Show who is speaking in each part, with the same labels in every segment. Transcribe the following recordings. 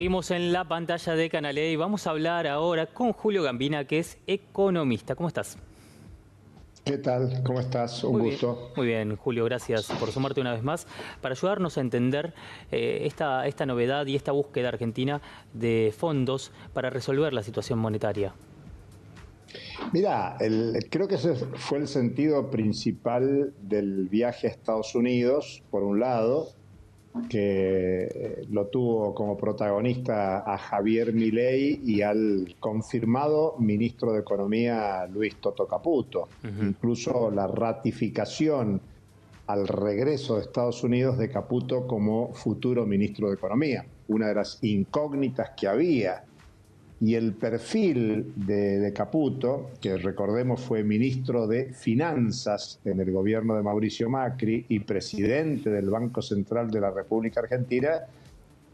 Speaker 1: Seguimos en la pantalla de Canal E y vamos a hablar ahora con Julio Gambina, que es economista. ¿Cómo estás?
Speaker 2: ¿Qué tal? ¿Cómo estás? Un gusto.
Speaker 1: Muy bien, Julio, gracias por sumarte una vez más para ayudarnos a entender esta novedad y esta búsqueda argentina de fondos para resolver la situación monetaria.
Speaker 2: Mira, creo que ese fue el sentido principal del viaje a Estados Unidos, por un lado, que lo tuvo como protagonista a Javier Milei y al confirmado ministro de Economía Luis Toto Caputo.
Speaker 1: Ujú.
Speaker 2: Incluso la ratificación al regreso de Estados Unidos de Caputo como futuro ministro de Economía. Una de las incógnitas que había. Y el perfil de Caputo, que recordemos fue ministro de Finanzas en el gobierno de Mauricio Macri y presidente del Banco Central de la República Argentina,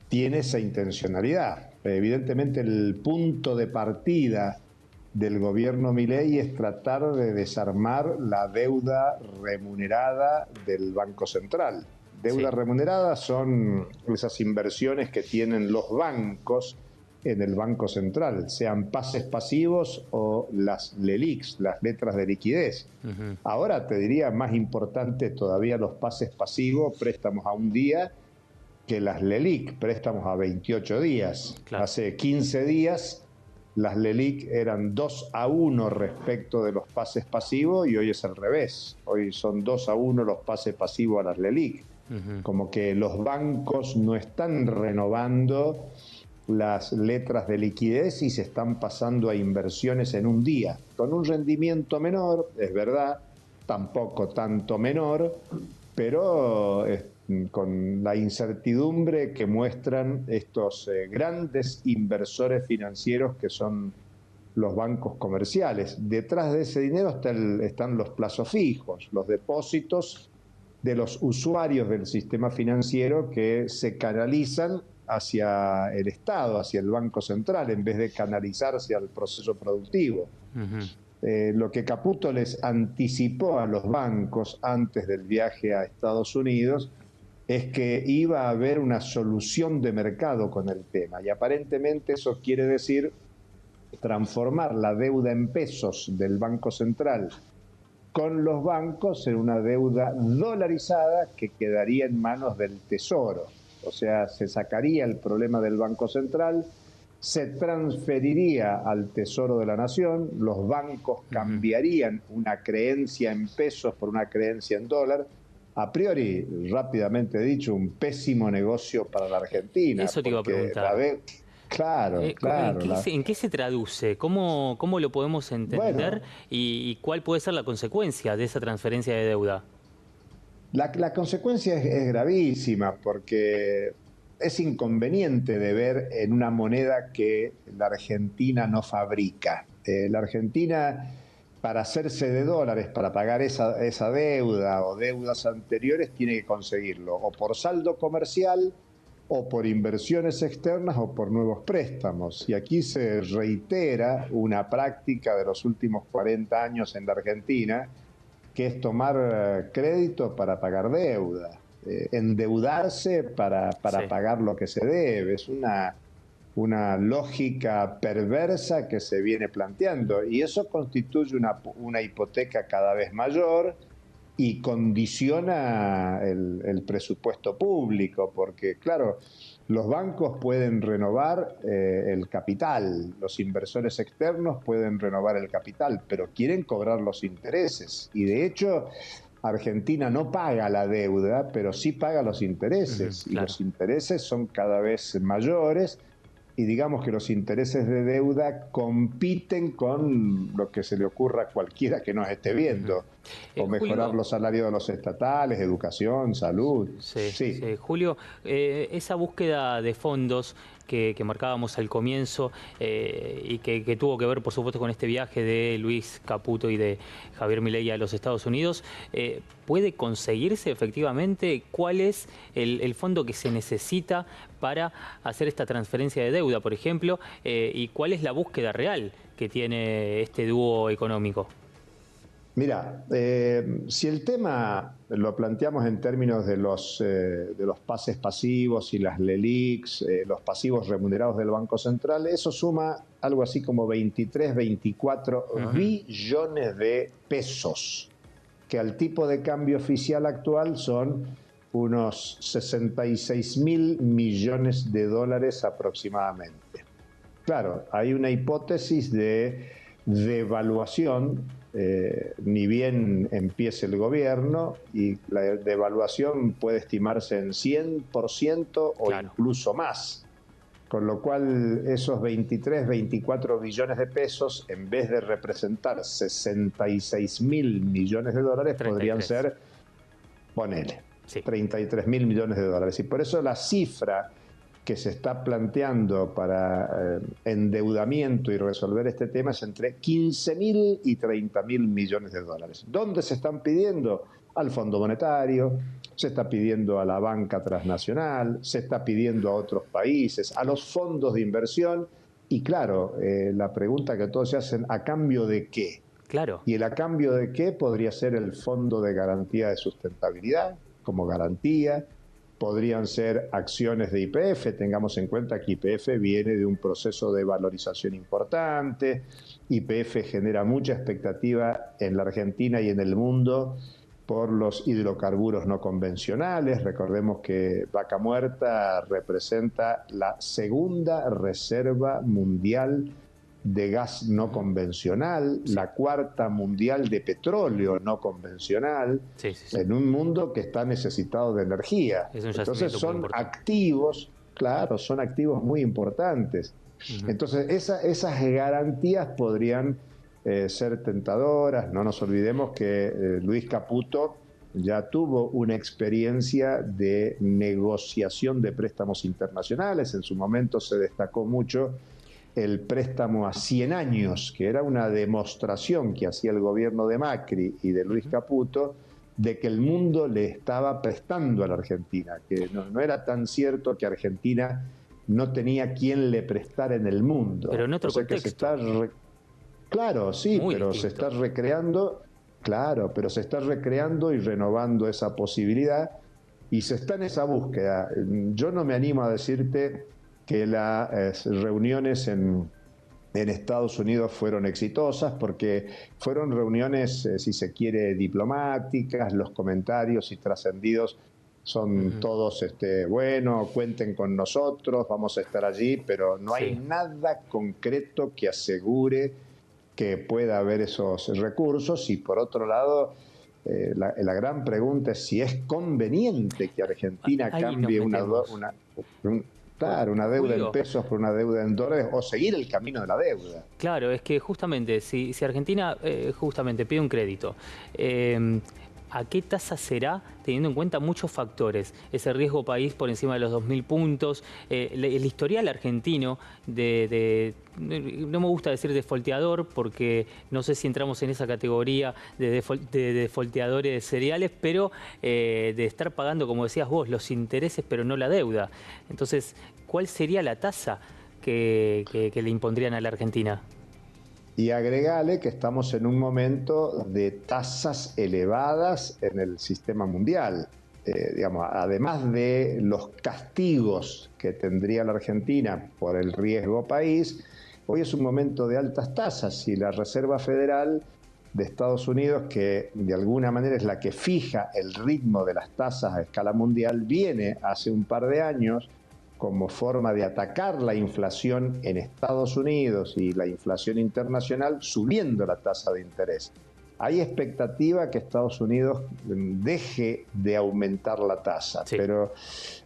Speaker 2: tiene esa intencionalidad. Evidentemente el punto de partida del gobierno Milei es tratar de desarmar la deuda remunerada del Banco Central. Deuda
Speaker 1: Sí,
Speaker 2: remunerada son esas inversiones que tienen los bancos en el Banco Central, sean pases pasivos o las LELIQs, las letras de liquidez.
Speaker 1: ujú,
Speaker 2: Ahora te diría más importante todavía los pases pasivos, préstamos a un día, que las LELIQ, préstamos a 28 días.
Speaker 1: claro.
Speaker 2: Hace 15 días las LELIQ eran 2-1 respecto de los pases pasivos y hoy es al revés. Hoy son 2-1 los pases pasivos a las LELIQ.
Speaker 1: Ujú.
Speaker 2: Como que los bancos no están renovando las letras de liquidez y se están pasando a inversiones en un día, con un rendimiento menor, es verdad, tampoco tanto menor, pero con la incertidumbre que muestran estos grandes inversores financieros que son los bancos comerciales. Detrás de ese dinero están los plazos fijos, los depósitos de los usuarios del sistema financiero que se canalizan hacia el Estado, hacia el Banco Central, en vez de canalizarse al proceso productivo.
Speaker 1: Ujú.
Speaker 2: Lo que Caputo les anticipó a los bancos antes del viaje a Estados Unidos es que iba a haber una solución de mercado con el tema. Y aparentemente eso quiere decir transformar la deuda en pesos del Banco Central con los bancos en una deuda dolarizada que quedaría en manos del Tesoro. O sea, se sacaría el problema del Banco Central, se transferiría al Tesoro de la Nación, los bancos
Speaker 1: Ujú.
Speaker 2: cambiarían una creencia en pesos por una creencia en dólar. A priori, rápidamente dicho, un pésimo negocio para la Argentina,
Speaker 1: Eso te iba a
Speaker 2: porque
Speaker 1: preguntar.
Speaker 2: claro, claro,
Speaker 1: En qué se traduce? ¿Cómo lo podemos entender
Speaker 2: bueno,
Speaker 1: y cuál puede ser la consecuencia de esa transferencia de deuda?
Speaker 2: la consecuencia es gravísima porque es inconveniente de ver en una moneda que la Argentina no fabrica. La Argentina, para hacerse de dólares, para pagar esa deuda o deudas anteriores, tiene que conseguirlo o por saldo comercial o por inversiones externas o por nuevos préstamos. Y aquí se reitera una práctica de los últimos 40 años en la Argentina, que es tomar crédito para pagar deuda, endeudarse para
Speaker 1: Sí.
Speaker 2: pagar lo que se debe. Es una lógica perversa que se viene planteando y eso constituye una hipoteca cada vez mayor y condiciona el presupuesto público, porque claro, los bancos pueden renovar el capital, los inversores externos pueden renovar el capital, pero quieren cobrar los intereses. Y de hecho, Argentina no paga la deuda, pero sí paga los
Speaker 1: Ujú,
Speaker 2: intereses, y
Speaker 1: claro.
Speaker 2: los intereses son cada vez mayores y digamos que los intereses de deuda compiten con lo que se le ocurra a cualquiera que nos esté
Speaker 1: Ujú.
Speaker 2: viendo, o mejorar
Speaker 1: Julio,
Speaker 2: los salarios de los estatales, educación, salud.
Speaker 1: sí,
Speaker 2: Sí,
Speaker 1: sí. Julio, esa búsqueda de fondos que marcábamos al comienzo y que tuvo que ver, por supuesto, con este viaje de Luis Caputo y de Javier Milei a los Estados Unidos, ¿puede conseguirse efectivamente? ¿Cuál es el fondo que se necesita para hacer esta transferencia de deuda, por ejemplo? ¿Y cuál es la búsqueda real que tiene este dúo económico?
Speaker 2: Mira, si el tema lo planteamos en términos de los pases pasivos y las LELIQs, los pasivos remunerados del Banco Central, eso suma algo así como 23, 24 billones de pesos, que al tipo de cambio oficial actual son unos 66.000 millones de dólares aproximadamente. Claro, hay una hipótesis de devaluación, ni bien empiece el gobierno, y la devaluación puede estimarse en 100% o
Speaker 1: Claro.
Speaker 2: incluso más. Con lo cual esos 23, 24 billones de pesos, en vez de representar 66.000 millones de dólares,
Speaker 1: 33.
Speaker 2: podrían ser, ponele,
Speaker 1: Sí.
Speaker 2: 33.000 millones de dólares. Y por eso la cifra que se está planteando para endeudamiento y resolver este tema es entre 15.000 y 30.000 millones de dólares. ¿Dónde se están pidiendo? Al Fondo Monetario, se está pidiendo a la banca transnacional, se está pidiendo a otros países, a los fondos de inversión. Y claro, la pregunta que todos se hacen, ¿a cambio de qué?
Speaker 1: Claro.
Speaker 2: Y el a cambio de qué podría ser el Fondo de Garantía de Sustentabilidad como garantía. Podrían ser acciones de YPF, tengamos en cuenta que YPF viene de un proceso de valorización importante, YPF genera mucha expectativa en la Argentina y en el mundo por los hidrocarburos no convencionales. Recordemos que Vaca Muerta representa la segunda reserva mundial de gas no convencional, la cuarta mundial de petróleo no convencional, en un mundo que está necesitado de energía. Entonces son activos, claro, son activos muy importantes. Entonces esas garantías podrían ser tentadoras. No nos olvidemos que Luis Caputo ya tuvo una experiencia de negociación de préstamos internacionales. En su momento se destacó mucho el préstamo a 100 años, que era una demostración que hacía el gobierno de Macri y de Luis Caputo de que el mundo le estaba prestando a la Argentina, que no era tan cierto que Argentina no tenía quien le prestara en el mundo.
Speaker 1: Pero en otro contexto.
Speaker 2: Claro, sí,
Speaker 1: muy
Speaker 2: pero
Speaker 1: distinto.
Speaker 2: Se está recreando, claro, pero se está recreando y renovando esa posibilidad y se está en esa búsqueda. Yo no me animo a decirte que las reuniones en Estados Unidos fueron exitosas porque fueron reuniones, si se quiere, diplomáticas. Los comentarios y trascendidos son todos, bueno, cuenten con nosotros, vamos a estar allí, pero no hay nada concreto que asegure que pueda haber esos recursos. Y por otro lado, la gran pregunta es si es conveniente que Argentina cambie una deuda en pesos por una deuda en dólares, o seguir el camino de la deuda.
Speaker 1: Claro, es que justamente si Argentina justamente pide un crédito, ¿a qué tasa será, teniendo en cuenta muchos factores? Ese riesgo país por encima de los 2.000 puntos, el historial argentino no me gusta decir defolteador, porque no sé si entramos en esa categoría de defolteadores seriales, pero de estar pagando, como decías vos, los intereses, pero no la deuda. Entonces, ¿cuál sería la tasa que le impondrían a la Argentina?
Speaker 2: Y agregale que estamos en un momento de tasas elevadas en el sistema mundial. Digamos, además de los castigos que tendría la Argentina por el riesgo país, hoy es un momento de altas tasas y la Reserva Federal de Estados Unidos, que de alguna manera es la que fija el ritmo de las tasas a escala mundial, viene hace un par de años como forma de atacar la inflación en Estados Unidos y la inflación internacional, subiendo la tasa de interés. Hay expectativa que Estados Unidos deje de aumentar la tasa, pero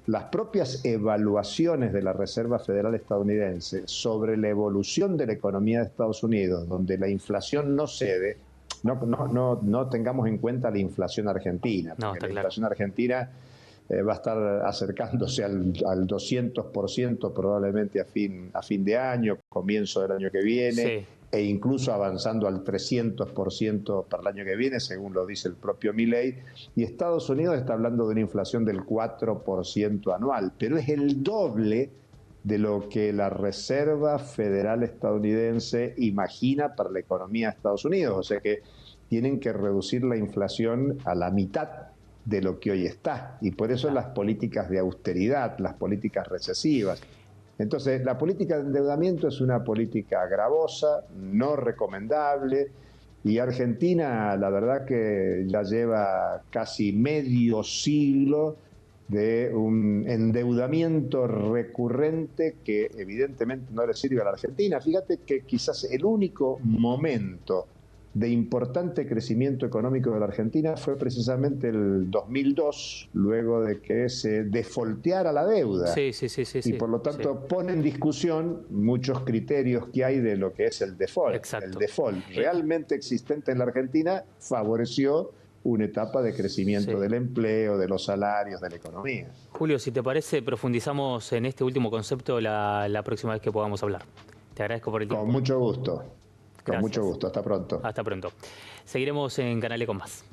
Speaker 2: las propias evaluaciones de la Reserva Federal estadounidense sobre la evolución de la economía de Estados Unidos, donde la inflación no cede, no tengamos en cuenta la inflación argentina, porque la inflación argentina va a estar acercándose al 200% probablemente a fin de año, comienzo del año que viene, e incluso avanzando al 300% para el año que viene, según lo dice el propio Milei. Y Estados Unidos está hablando de una inflación del 4% anual, pero es el doble de lo que la Reserva Federal estadounidense imagina para la economía de Estados Unidos. O sea que tienen que reducir la inflación a la mitad de lo que hoy está. Y por eso las políticas de austeridad, las políticas recesivas. Entonces, la política de endeudamiento es una política gravosa, no recomendable, y Argentina, la verdad que ya lleva casi medio siglo de un endeudamiento recurrente que evidentemente no le sirve a la Argentina. Fíjate que quizás el único momento de importante crecimiento económico de la Argentina fue precisamente el 2002, luego de que se defolteara la deuda.
Speaker 1: Sí.
Speaker 2: Y por lo tanto pone en discusión muchos criterios que hay de lo que es el default.
Speaker 1: Exacto.
Speaker 2: El default realmente existente en la Argentina favoreció una etapa de crecimiento del empleo, de los salarios, de la economía.
Speaker 1: Julio, si te parece, profundizamos en este último concepto la próxima vez que podamos hablar. Te agradezco por el tiempo.
Speaker 2: Con mucho gusto.
Speaker 1: Gracias.
Speaker 2: Con mucho gusto. Hasta pronto.
Speaker 1: Hasta pronto. Seguiremos en Canal E con más.